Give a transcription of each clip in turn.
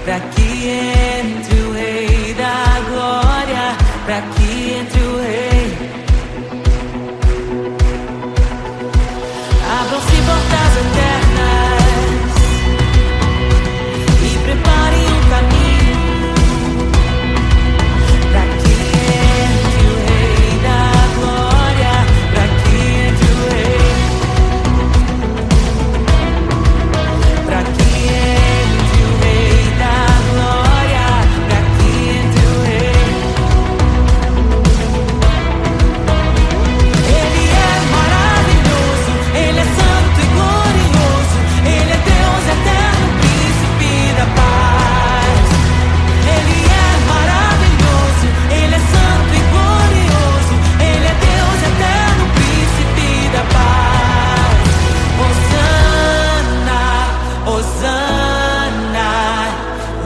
pra que entre o Rei da Glória, pra que entre o Rei. Abram-se portas eternas e preparem um caminho pra que entre o Rei da Glória, pra que entre o Rei, pra que entre o Rei da Glória, pra que entre o Rei. Ele é maravilhoso, Ele é santo e glorioso, Ele é Deus eterno, príncipe da paz. Ele é maravilhoso, Ele é santo e glorioso, Ele é Deus eterno, príncipe da paz. Hosana, Hosana,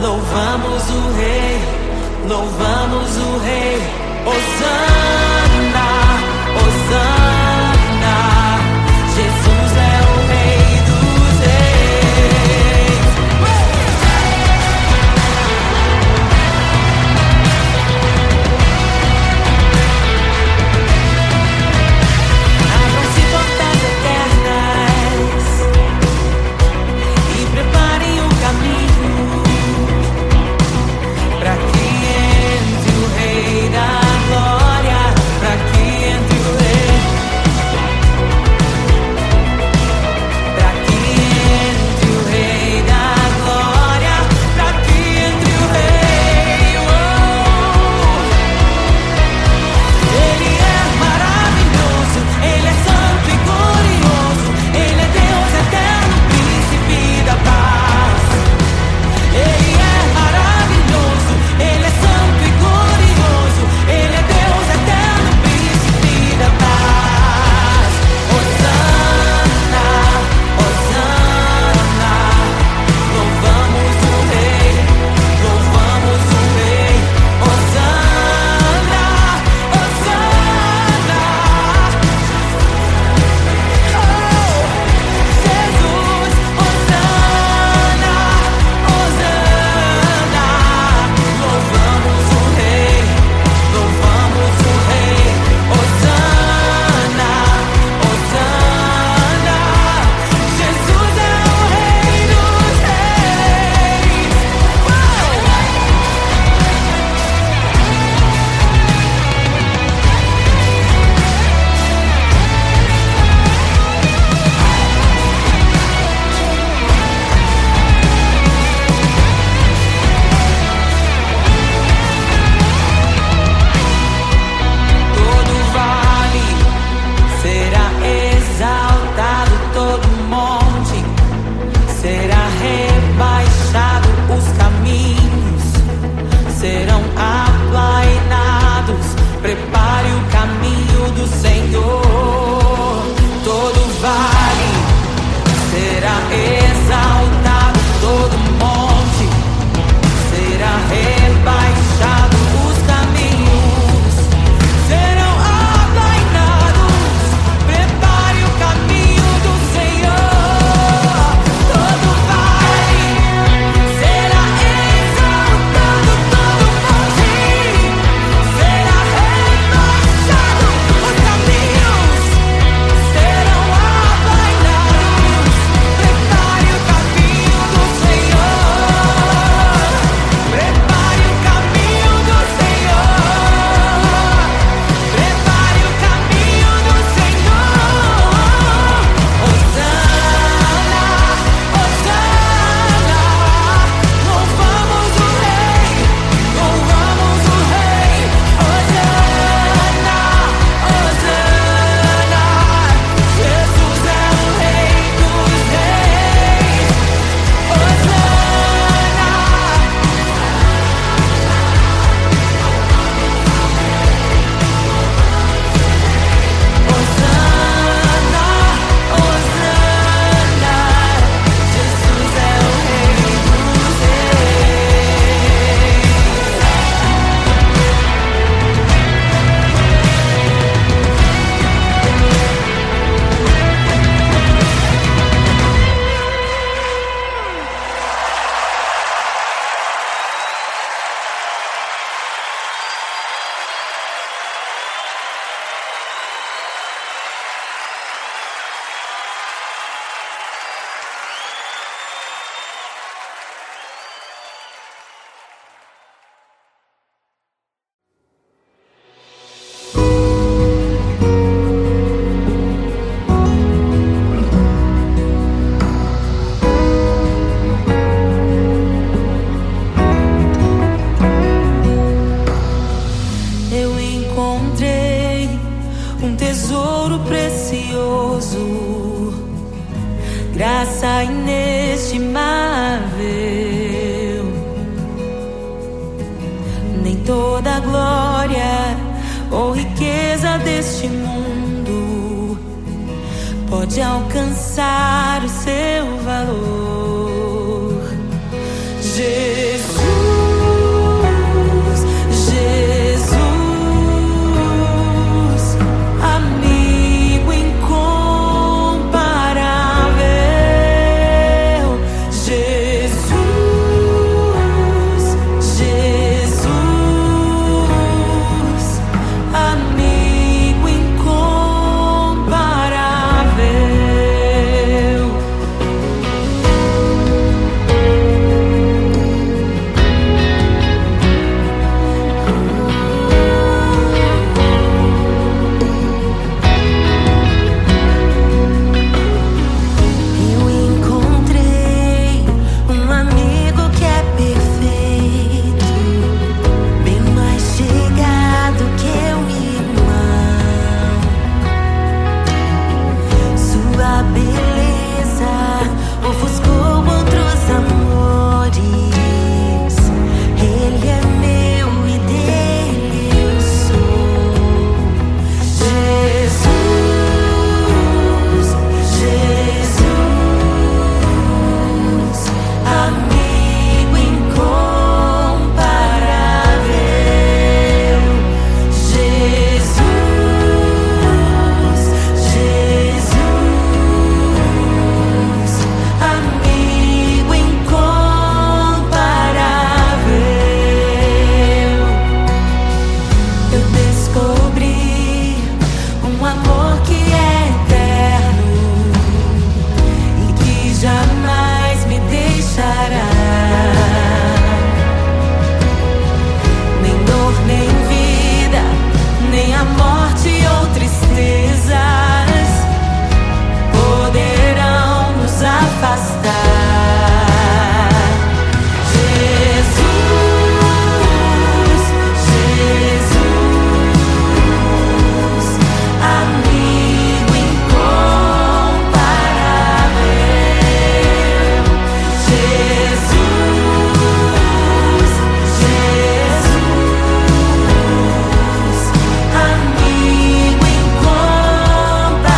louvamos o Rei, louvamos o Rei. Hosana, Hosana, Jesus é o Rei dos Reis. Abram-se portas eternas e preparem um caminho pra que entre o ou riqueza deste mundo pode alcançar o seu valor. Jesus, Jesus, amigo incomparável. Jesus, Jesus, amigo incomparável. Eu encontrei um amigo que é perfeito, bem mais chegado que um irmão. Sua beleza ofuscou outros amores. Ele é meu e dele eu sou. Jesus, Jesus, amigo incomparável. Jesus, Jesus, amigo incomparável. Eu descobri um amor que é eterno e que jamais me deixará. Nem dor, nem vida, nem a morte ou tristezas poderão nos afastar. Jesus, Jesus, amigo incomparável. Jesus, Jesus, amigo incomparável.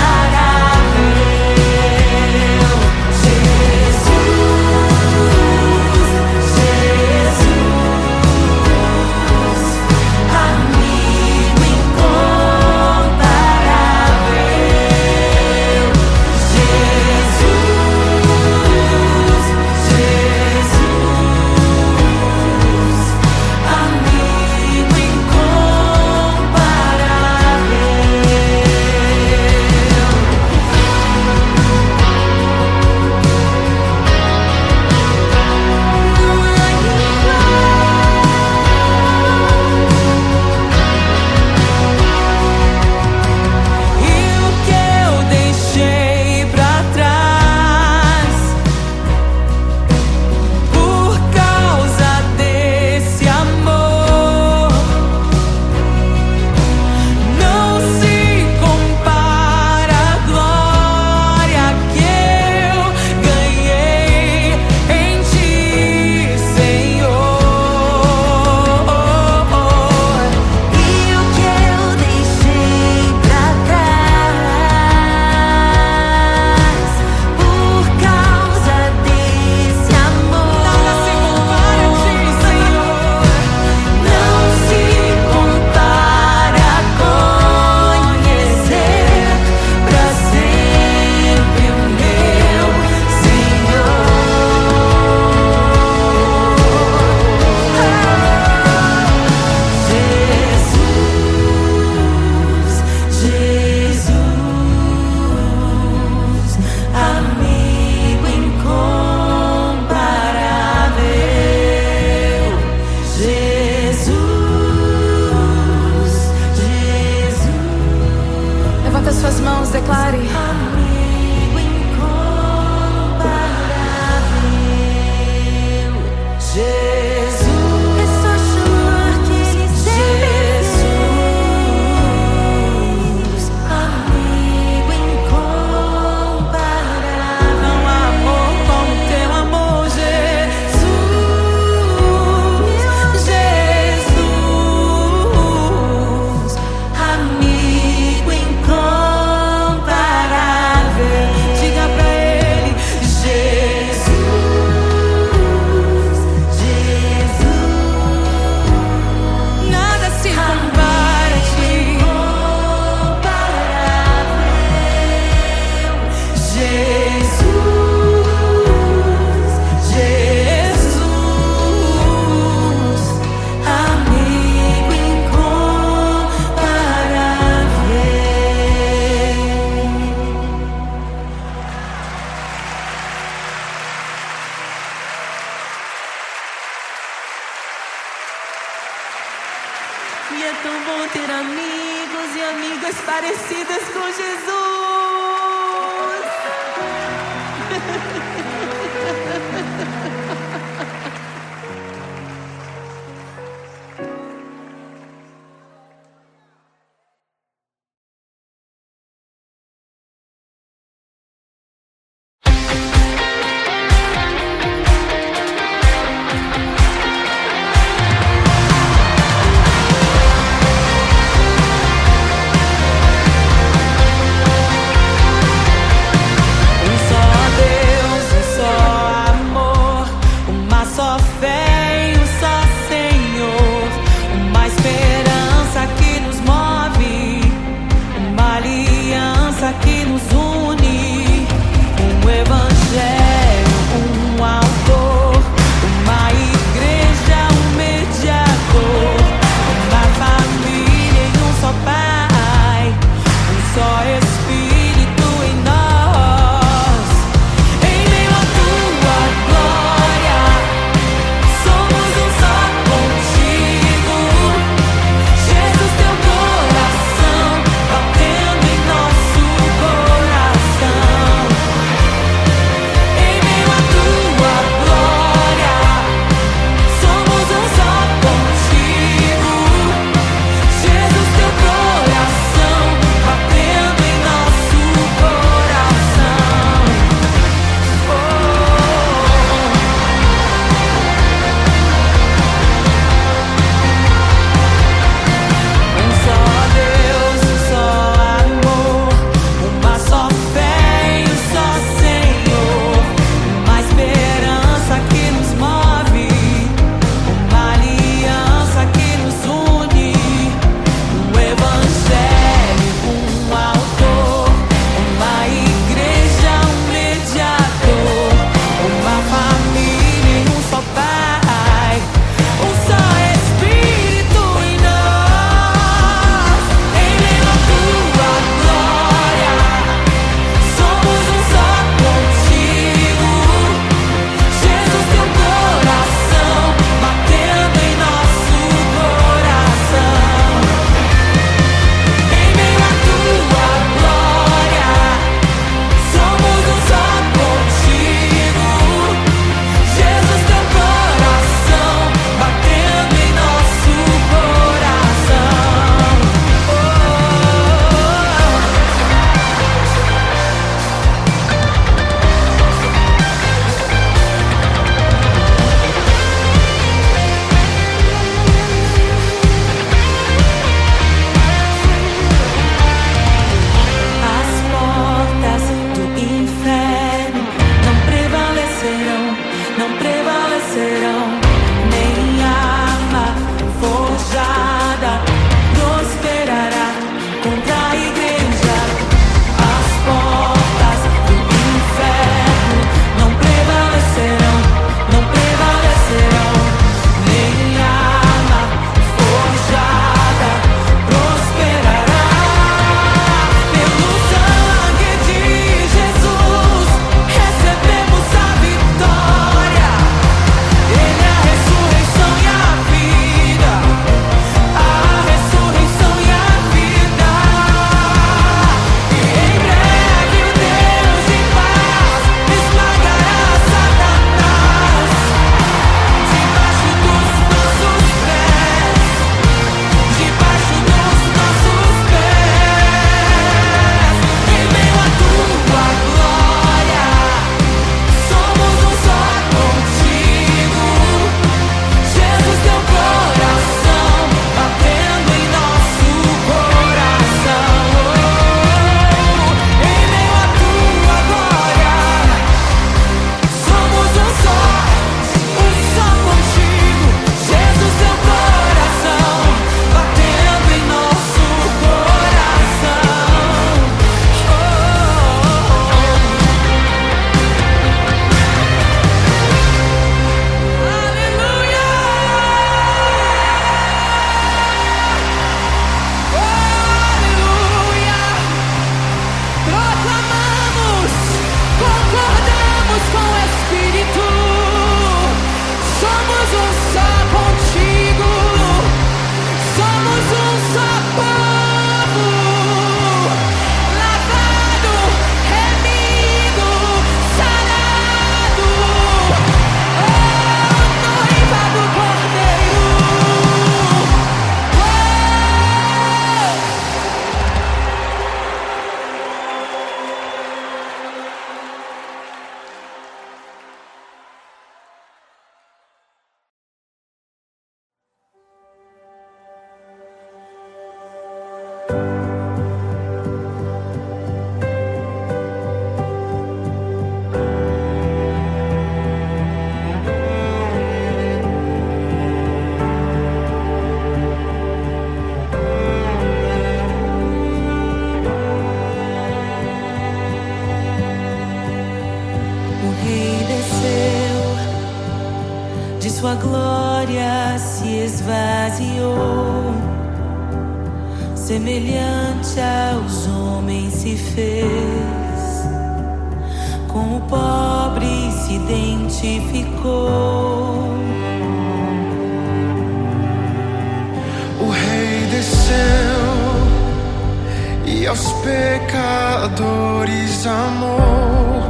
Jesus, E é tão bom ter amigos e amigas parecidas com Jesus. Que nos une, um evangelho, um autor, uma igreja, um mediador, uma família em um só Pai, um só Espírito em nós. Em meio à tua glória, sou sua glória se esvaziou, semelhante aos homens se fez, com o pobre se identificou. O Rei desceu e aos pecadores amou,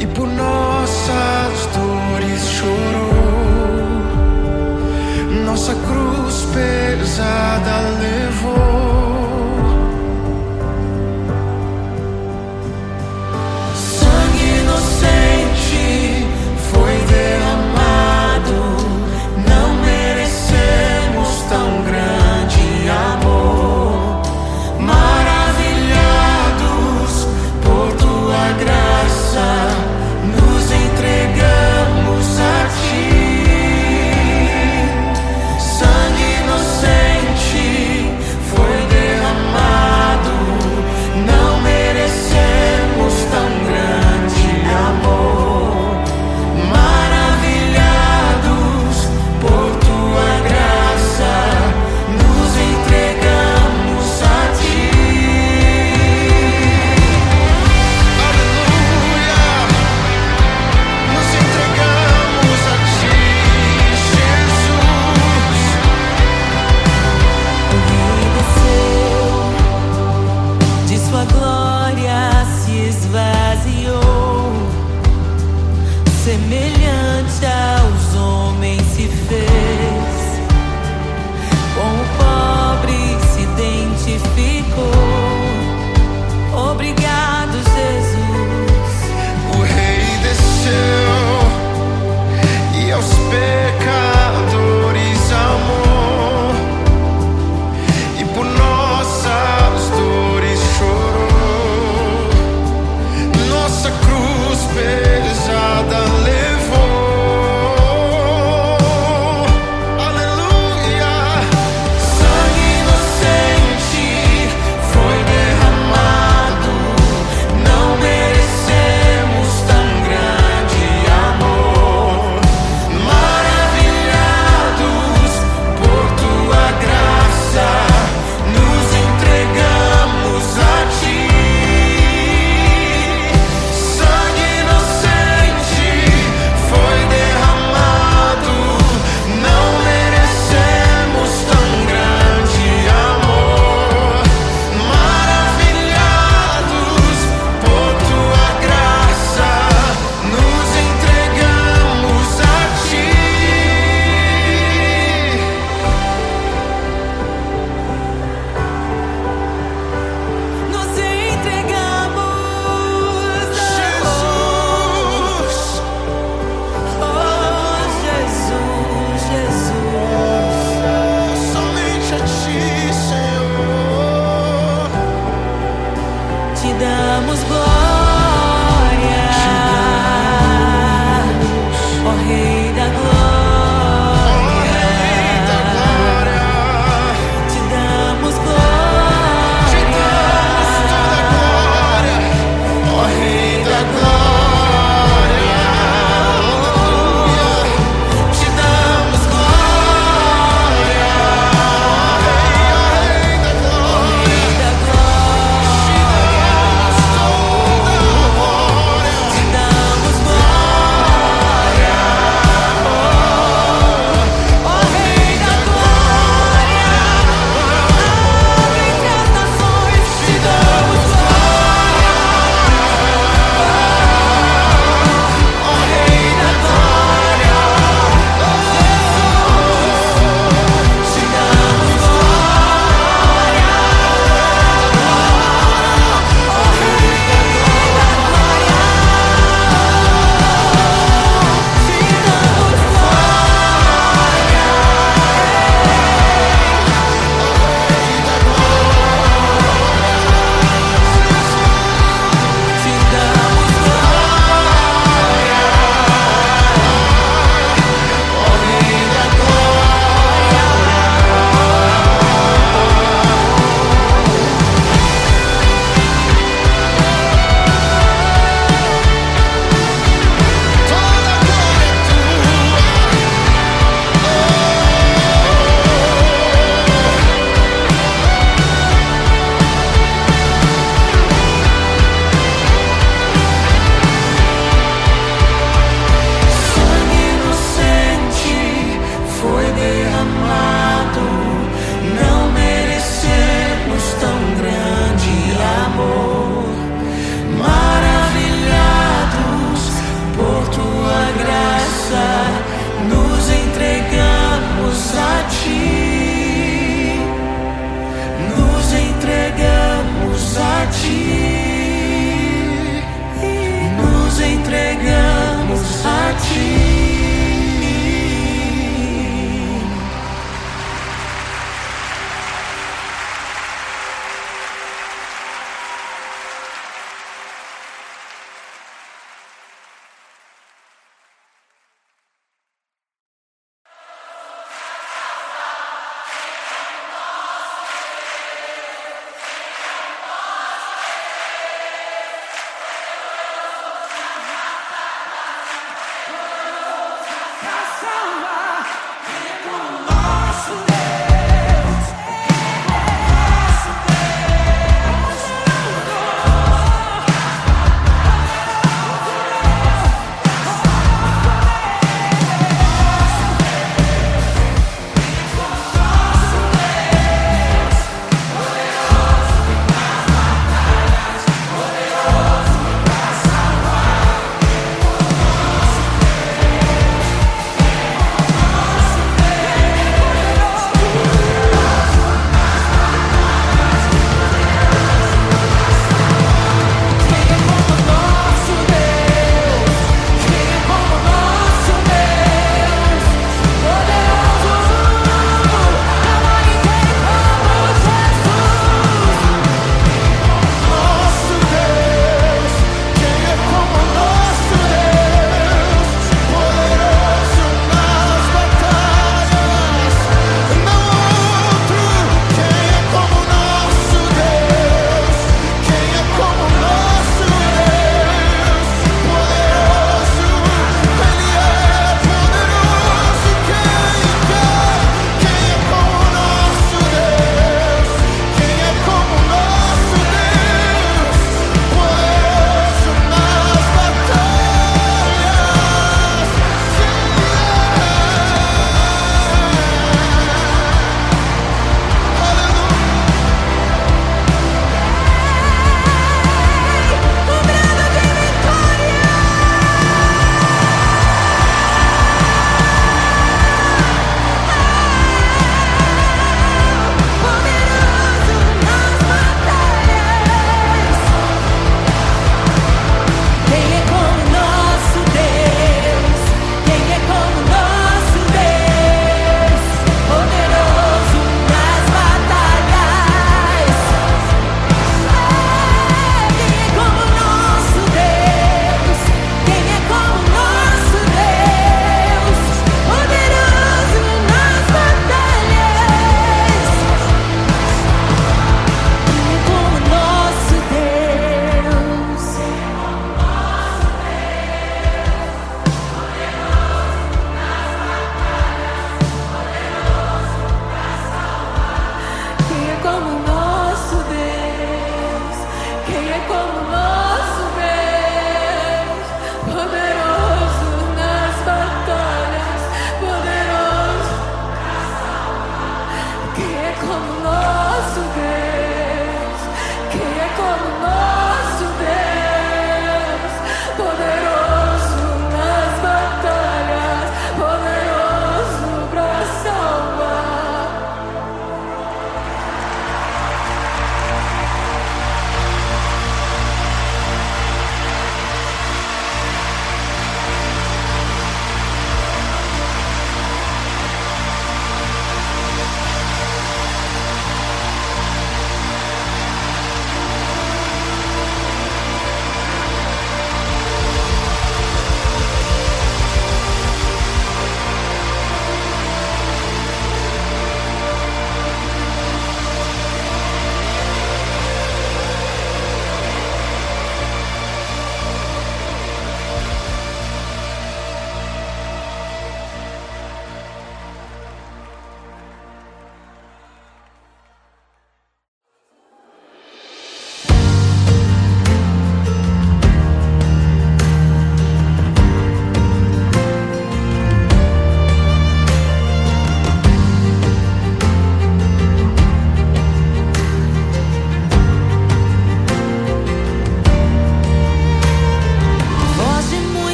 e por nossas dores chorou, nossa cruz pesada levou. Sangue inocente foi derramado, não merecemos tão grande amor. Maravilhados por tua graça, nos entregamos a ti. Sangue inocente foi derramado, não merecemos tão grande amor. Maravilhados por tua graça, nos entregamos a ti. Aleluia! Nos entregamos a ti, Jesus. O Rei desceu, de sua glória se esvaziou, semelhante aos homens se fez, com o pobre se identificou. Obrigado, Jesus. O Rei desceu e aos pecadores amou, e por nossas dores chorou, nossa cruz pesada levou. Aleluia! Sangue inocente foi derramado, não merecemos tão grande amor. Maravilhados por tua graça, nos entregamos a ti. Sangue inocente foi derramado, não merecemos tão grande amor. Maravilhados por tua graça, nos entregamos a ti. Nos entregamos a Jesus, Oh, Jesus, Jesus. somente a ti, Senhor. Te damos glória, ó Rei da glória. Te damos glória, Te damos toda a glória, ó Rei da glória. Aleluia. Te damos glória, ó Rei da glória. Rei da glória. Te damos toda a glória. Te damos glória,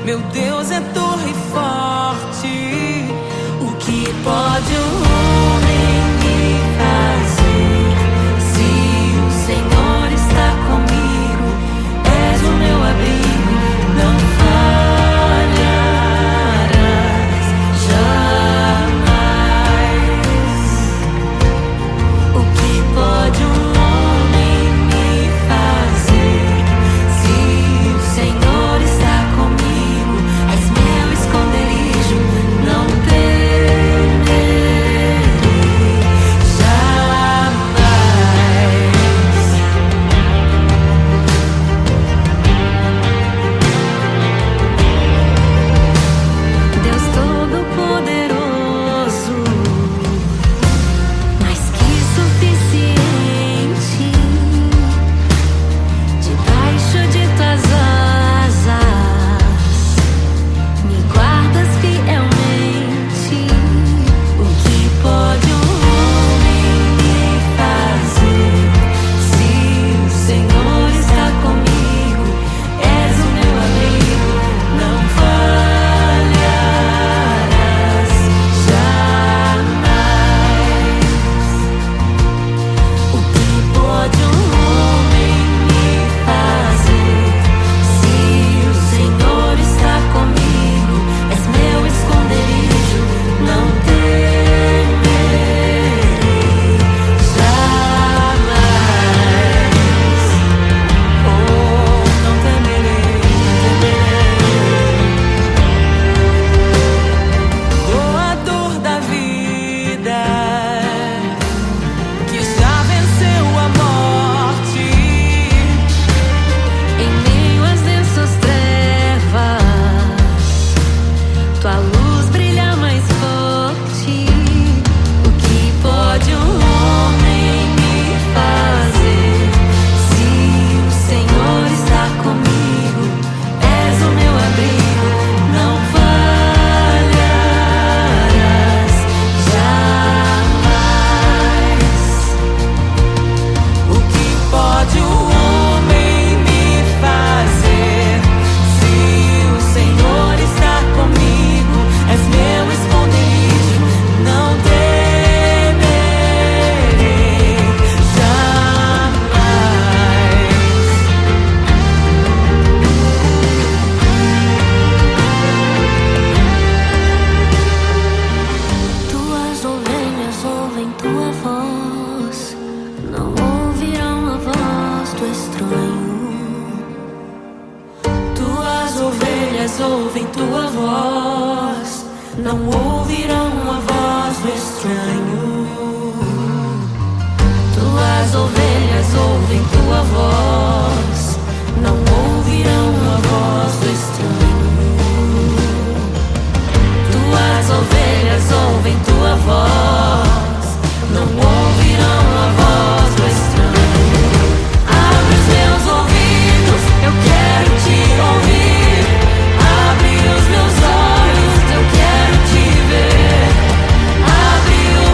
Meu Deus é torre forte. O que pode um homem me fazer? Se o Senhor está comigo, és o meu abrigo, não falharás jamais. O que pode um homem me fazer? Se o Senhor está comigo, és meu esconderijo, não temerei jamais. Deus Todo-Poderoso, mais que suficiente, debaixo de tuas asas me guardas fielmente. O que pode um homem me fazer? Se o Senhor está comigo, és o meu abrigo, não falharás jamais. O que pode um homem me fazer? Se o Senhor está comigo, és meu esconderijo, não temerei jamais. Oh, não temerei, doador da vida, que já venceu a morte. Em meio às densas trevas, tua luz brilha mais forte. O que pode um homem me fazer? Se o Senhor está comigo, és o meu abrigo, não falharás jamais. O que pode o homem me fazer? Se o Senhor está comigo, és meu esconderijo, não temerei jamais. Tuas ovelhas ouvem tua voz, não ouvirão a voz do estranho. Tuas ovelhas ouvem tua voz, não ouvirão a voz do estranho. Tuas ovelhas ouvem tua voz, não ouvirão a voz do estranho. Tuas ovelhas ouvem tua voz, não ouvirão a voz do estranho. Abre os meus ouvidos, eu quero te ouvir. Abre os meus olhos, eu quero te ver. Abre o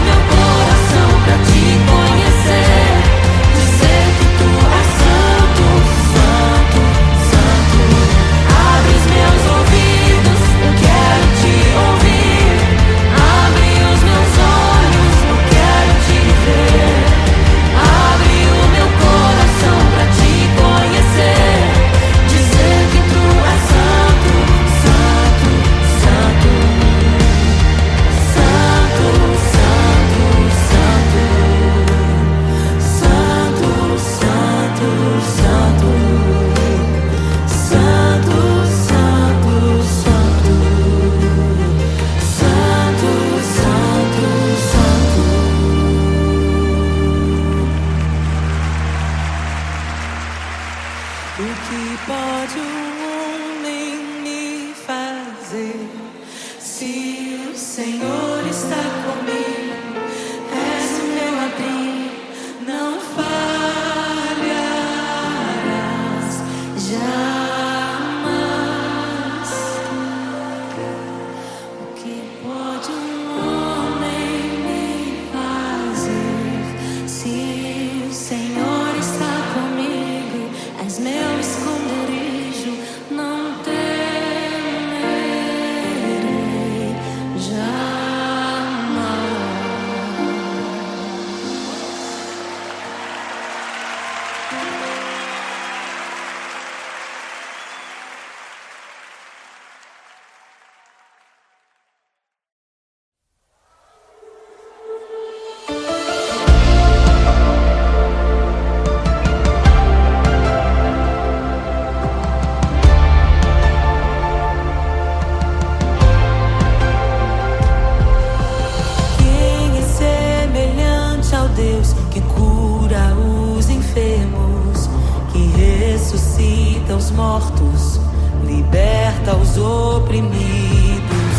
mortos, liberta os oprimidos.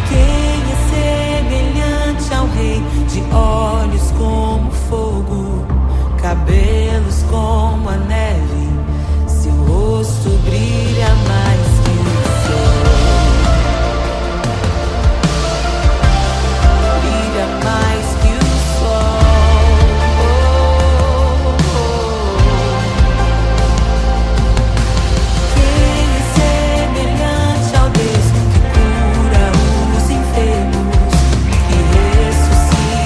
Quem é semelhante ao Rei, de olhos como fogo, cabelos como a neve, seu rosto brilha mais que o sol. Brilha mais que o sol. Quem é semelhante ao Deus que cura os enfermos, que ressuscita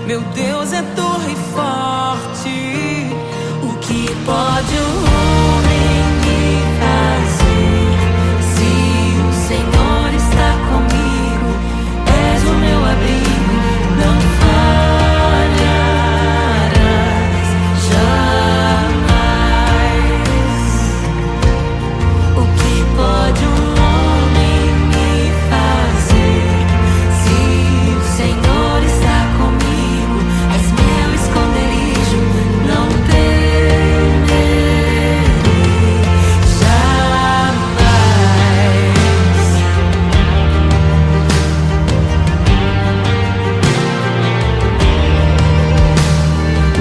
Meu Deus é torre forte. O que pode um homem me fazer? Se o Senhor está comigo, és o meu abrigo, não falharás jamais. O que pode um homem me fazer? Se o Senhor está comigo, és meu esconderijo, não temerei jamais.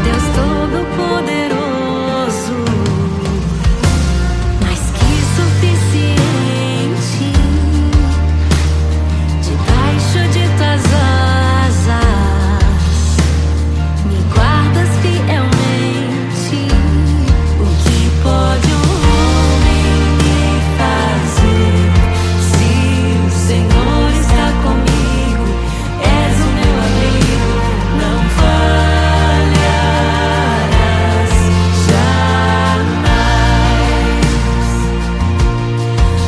Deus Todo-Poderoso, mais que suficiente, debaixo de tuas asas me guardas fielmente. O que pode um homem me fazer? Se o Senhor está comigo, és o meu abrigo, não falharás jamais.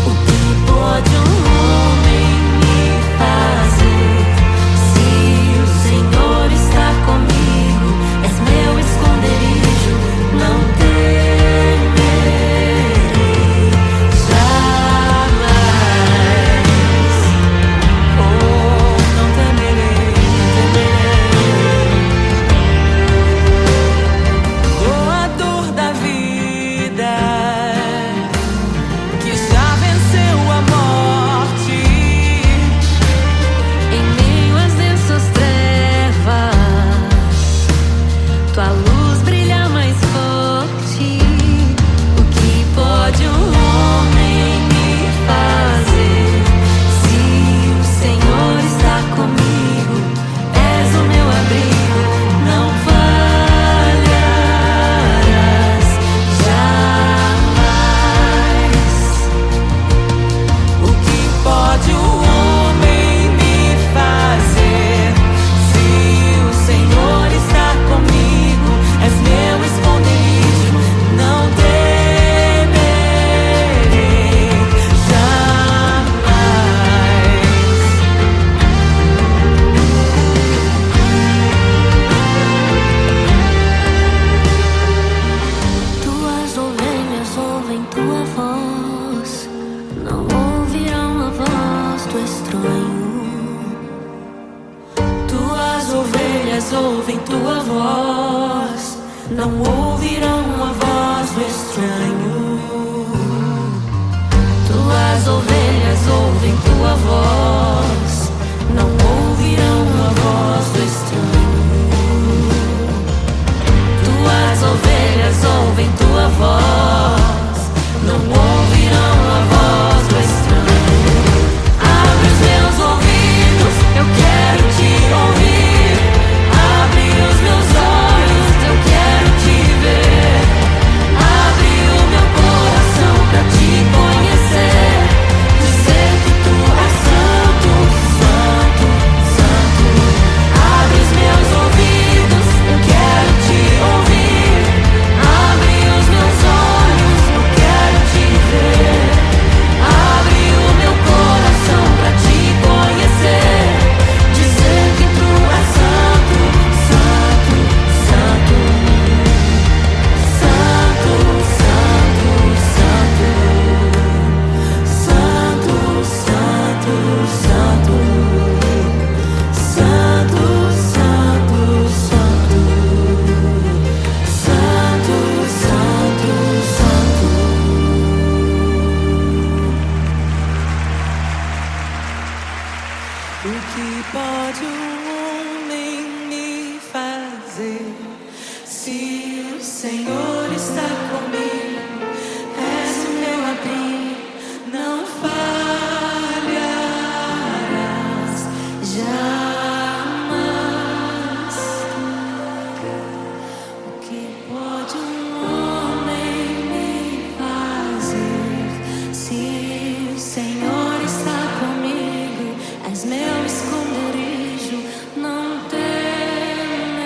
O que pode um homem me fazer? Se o Senhor está comigo, és meu esconderijo, não temerei jamais. Oh, não temerei, doador da vida, que já venceu a morte. Em meio às densas trevas, tua luz brilha mais forte. O que pode um homem me fazer? Se o Senhor está comigo, és o meu abrigo, não falharás jamais. O que pode o homem me fazer? Se o Senhor está comigo, és meu esconderijo, não temerei jamais. Tuas ovelhas ouvem tua voz, não ouvirão a voz do estranho. Tuas ovelhas ouvem tua voz, não ouvirão a voz do estranho. Tuas ovelhas ouvem tua voz, não ouvirão a voz do estranho. Tuas ovelhas ouvem tua voz, não ouvirão a voz do estranho. Abre os meus ouvidos, eu quero te ouvir. Abre os meus olhos, eu quero te ver. Abre o meu coração pra te conhecer. Dizer que tu és santo, santo, santo. Abre os meus ouvidos, eu quero te ouvir. Abre os meus olhos, eu quero te ver. Abre o meu coração pra te conhecer. Dizer que tu és santo, santo, santo. Santo, santo, santo. Santo, santo, santo. Santo, santo, santo. Santo, santo, santo. O que pode um homem me fazer? Se o Senhor está comigo, és o meu abrigo, não falharás jamais. O que pode um homem me fazer? Se o Senhor está comigo, és meu esconderijo, não temerei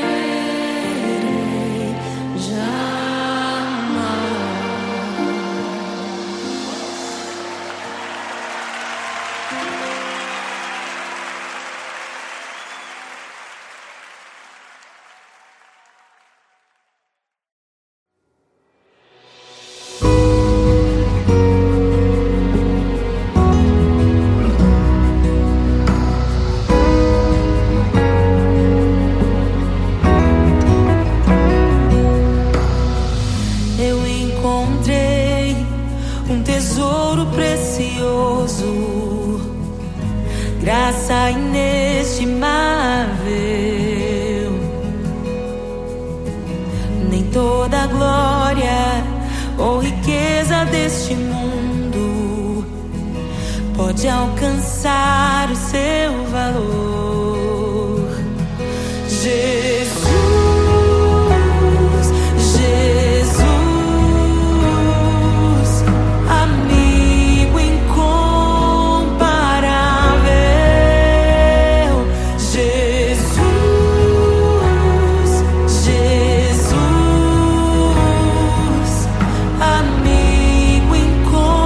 encontrei um tesouro precioso, graça inestimável. Nem toda a glória ou riqueza deste mundo pode alcançar o seu valor. Jesus, Jesus, amigo incomparável. Jesus, Jesus, amigo incomparável.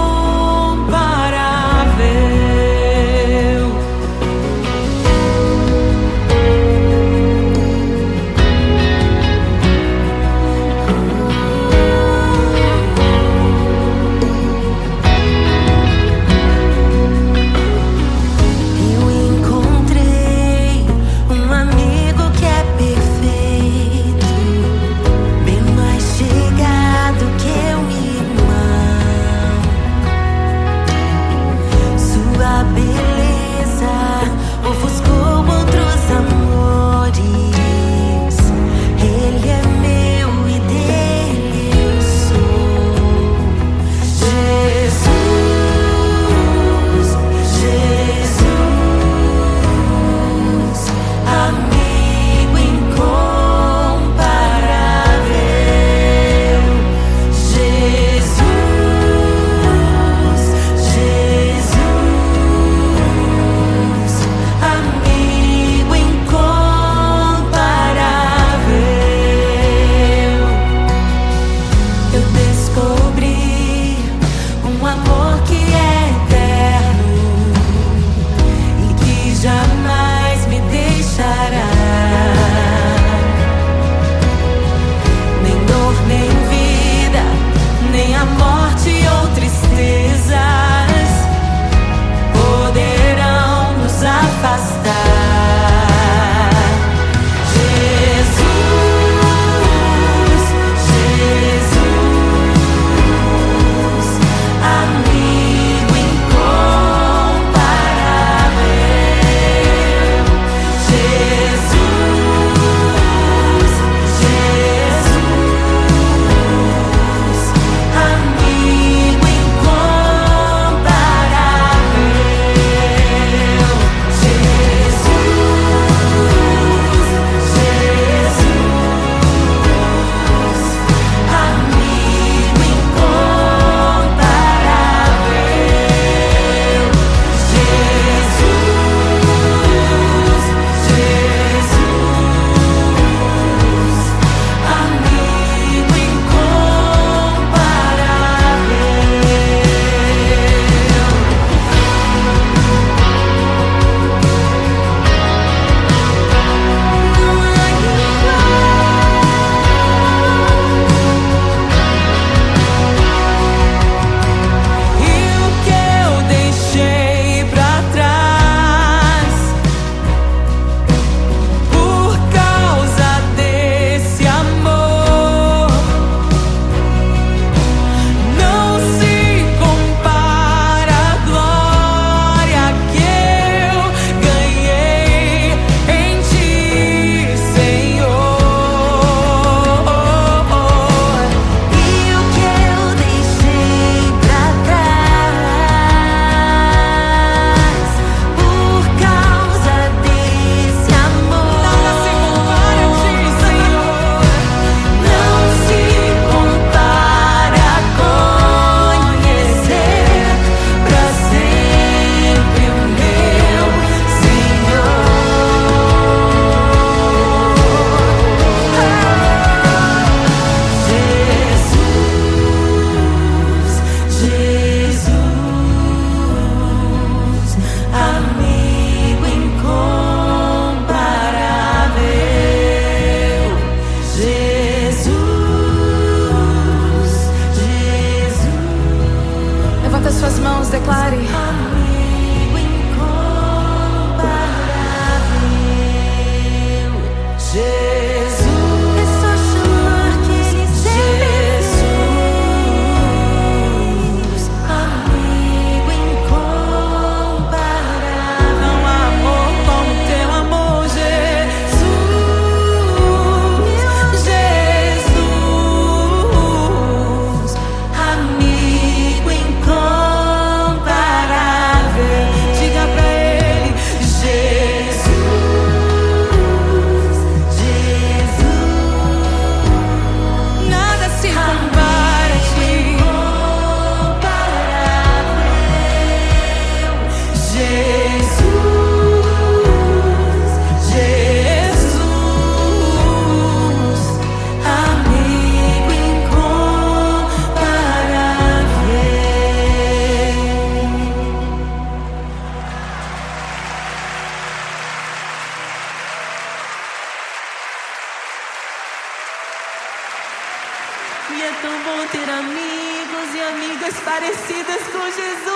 E é tão bom ter amigos e amigas parecidas com Jesus.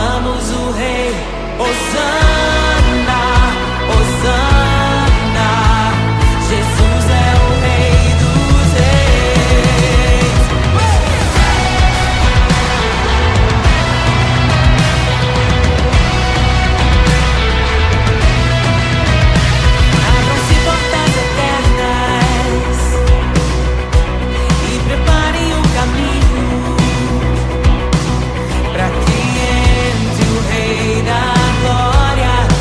aclamamos o Rei. Hosana, Hosana, Jesus é o Rei dos Reis. Abram-se portas eternas e preparem o caminho para que entre o Rei da Glória.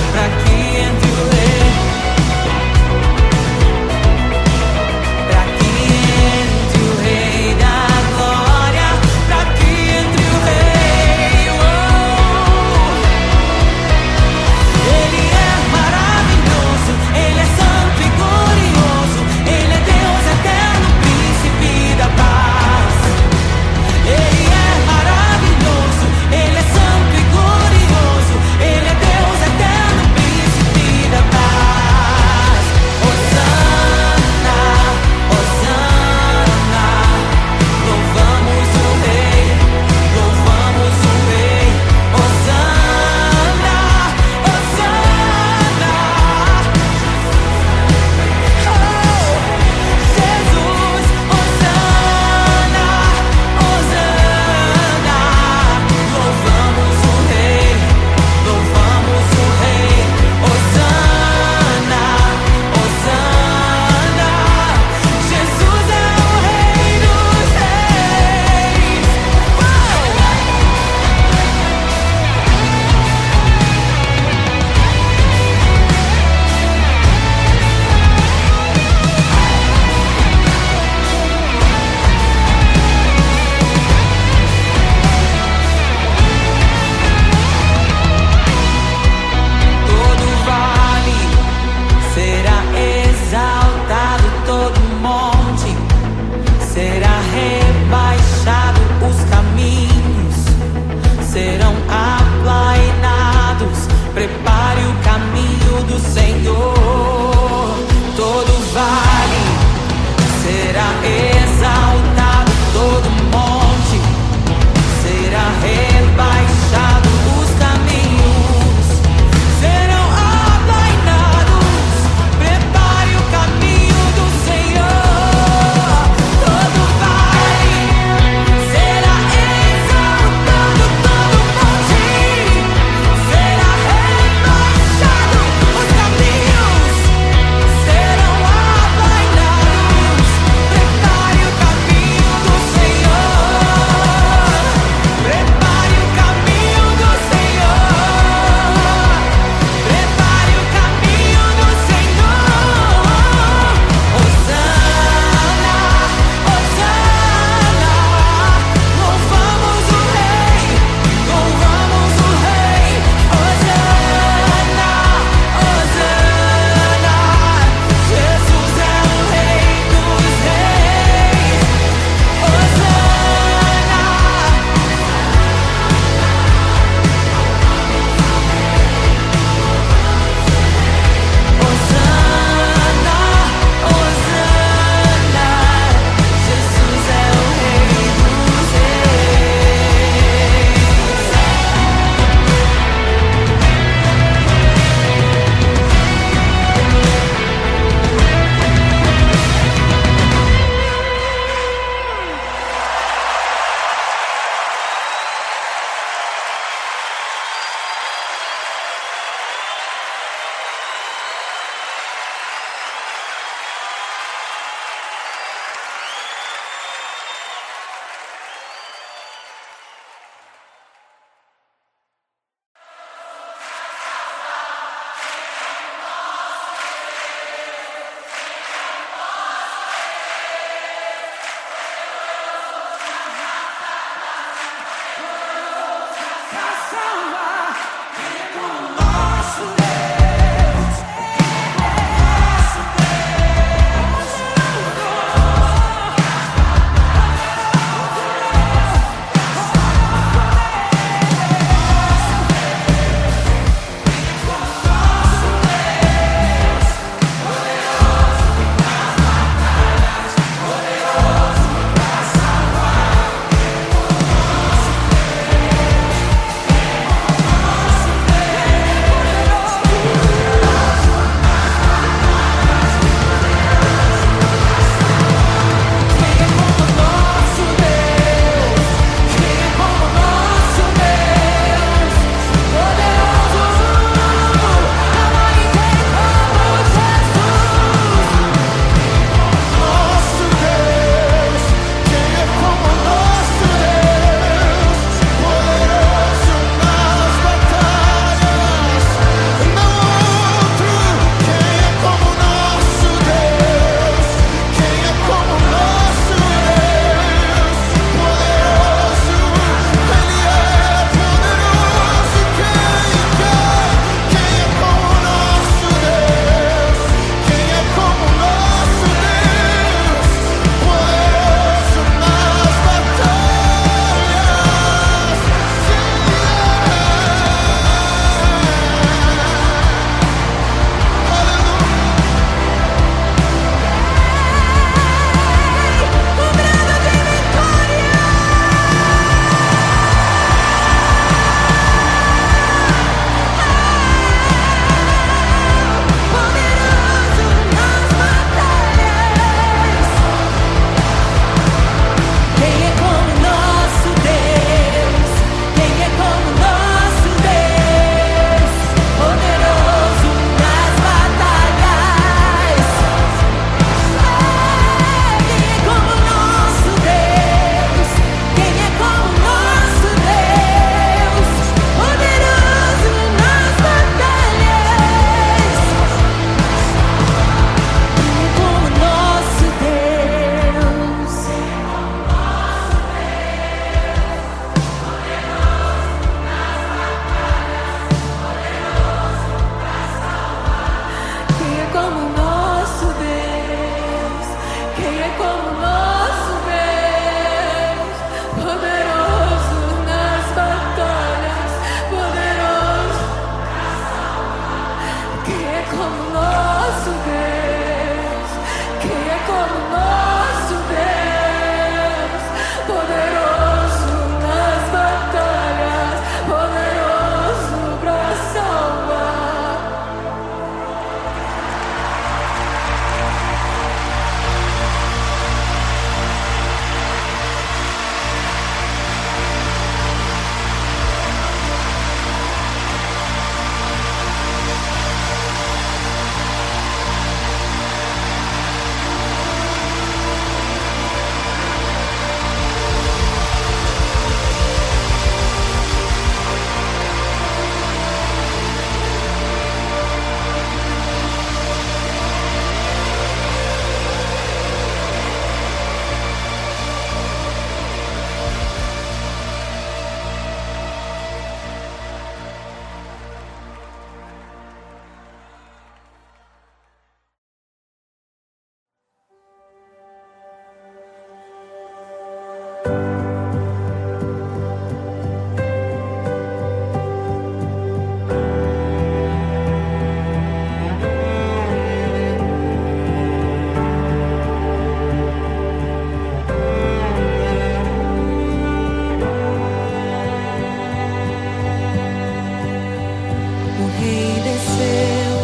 O Rei desceu,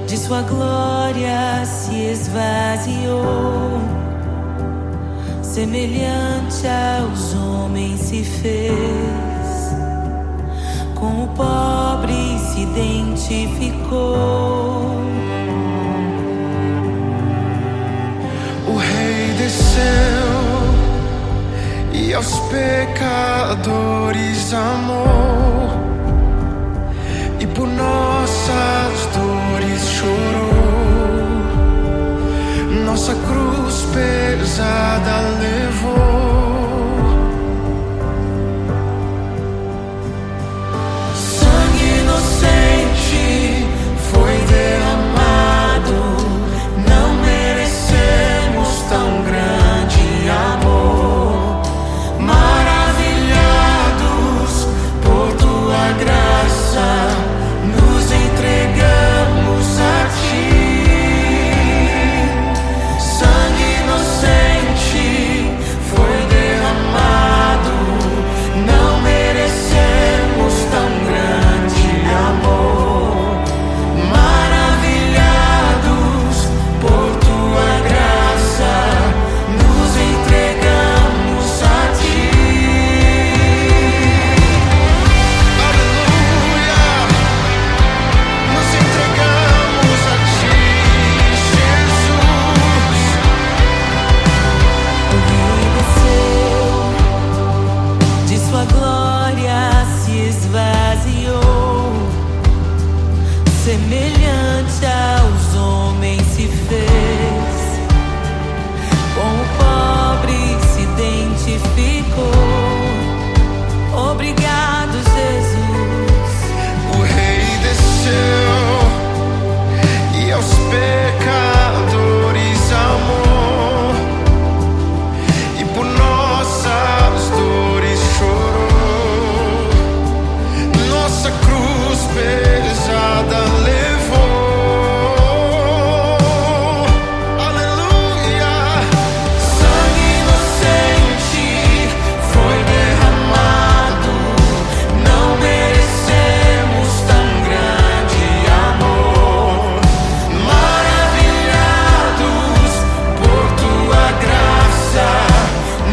de sua glória se esvaziou, semelhante aos homens se fez, com o pobre se identificou. O Rei desceu e aos pecadores amou, e por nossas dores chorou, nossa cruz pesada levou. Sangue inocente foi derramado, não merecemos tão grande amor. Maravilhados por tua graça, nos entregamos a ti. Sangue inocente foi derramado, não merecemos tão grande amor. Maravilhados por tua graça, nos entregamos a ti. Aleluia! Nos entregamos a ti, Jesus. O Rei desceu, de sua glória se esvaziou, semelhante aos homens se fez, com o pobre se identificou. Obrigado, Jesus. O Rei desceu e aos pecadores amou, e por nossas dores chorou, nossa cruz pesada levou. Aleluia! Sangue inocente foi derramado, não merecemos tão grande amor. Maravilhados por tua graça,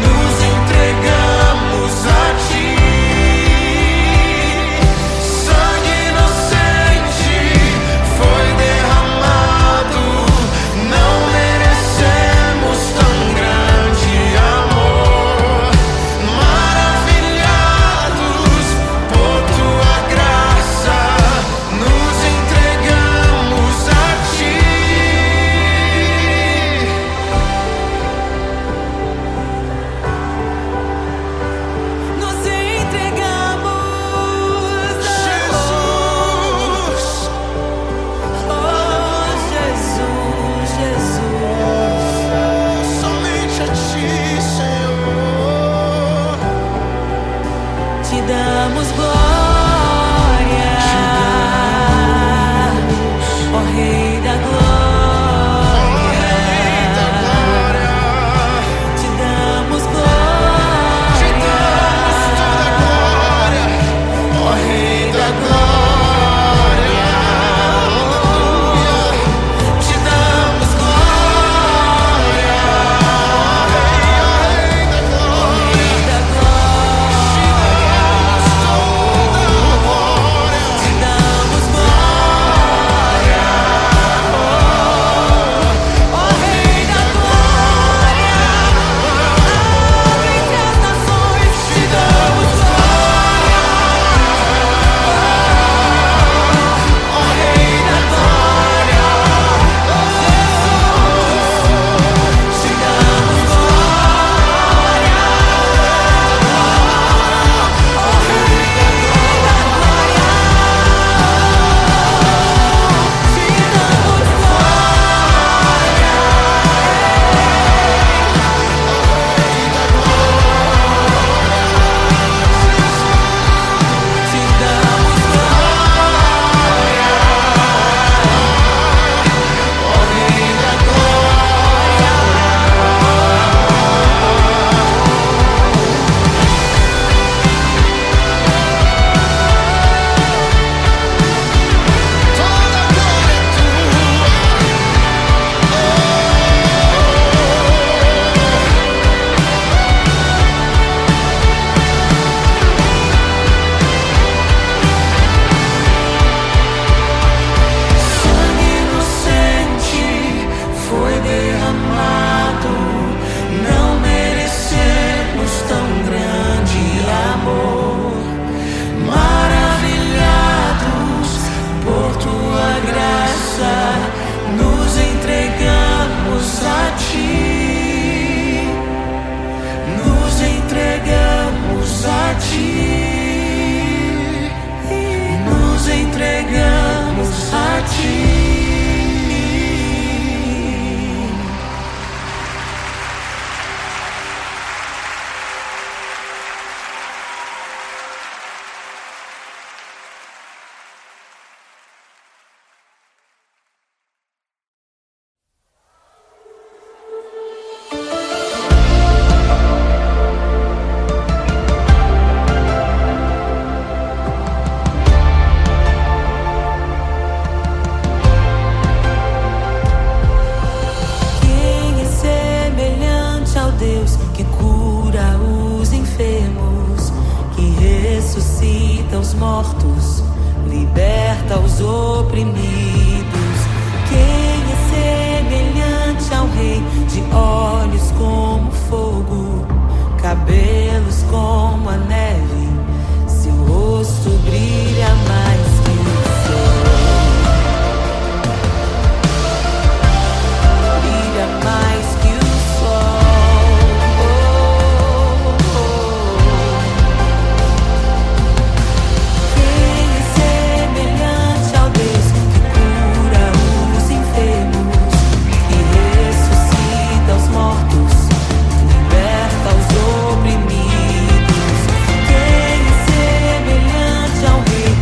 nos entregamos a ti. Sangue inocente foi derramado, não merecemos tão grande amor. Maravilhados por tua graça, nos entregamos a ti. Nos entregamos a Jesus, Oh, Jesus, Jesus. somente a ti, Senhor. Te damos glória, ó Rei da glória. Te damos glória, Te damos toda a glória, ó Rei da glória. Aleluia. Te damos glória, ó Rei da glória. Rei da glória. Te damos toda a glória. Te damos glória, ó Rei da glória. Entre as nações te damos glória. mortos, liberta os oprimidos. Quem é semelhante ao Rei, de olhos como fogo, cabelos como a neve, seu rosto brilha mais que o sol. Brilha mais que o sol. Quem é semelhante ao Deus que cura os enfermos, que ressuscita os mortos, liberta os oprimidos? Quem é semelhante ao Rei,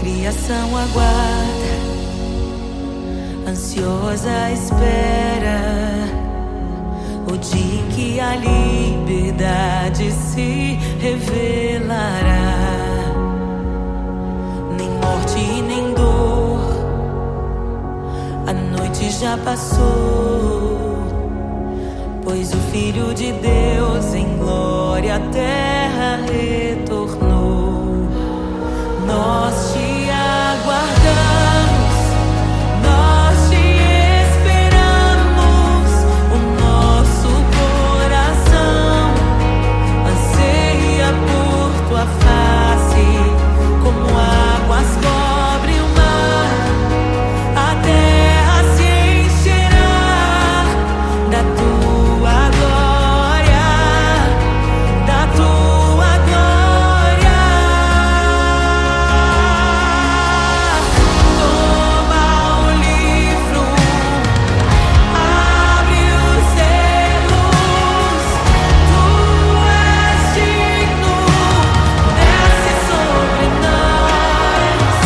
criação aguarda, ansiosa espera o dia em que a liberdade se revelará. Nem morte e nem dor, a noite já passou, pois o Filho de Deus em glória à terra retornou. Nós te aguardamos, nós te esperamos. O nosso coração anseia por tua face, como águas cobrem o mar. A terra se encherá da tua glória, da tua glória. Toma o livro, abre os selos. Tu és digno, desce sobre nós.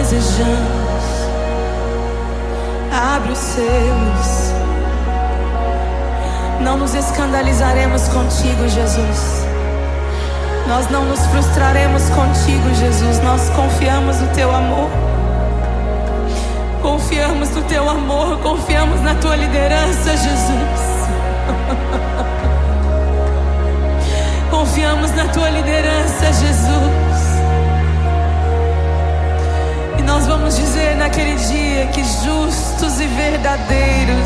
desejamos. Abre os seus. Não nos escandalizaremos contigo, Jesus. Nós não nos frustraremos contigo, Jesus. Nós confiamos no teu amor. Confiamos no teu amor. Confiamos na tua liderança, Jesus. Confiamos na tua liderança, Jesus. E nós vamos dizer naquele dia que justos e verdadeiros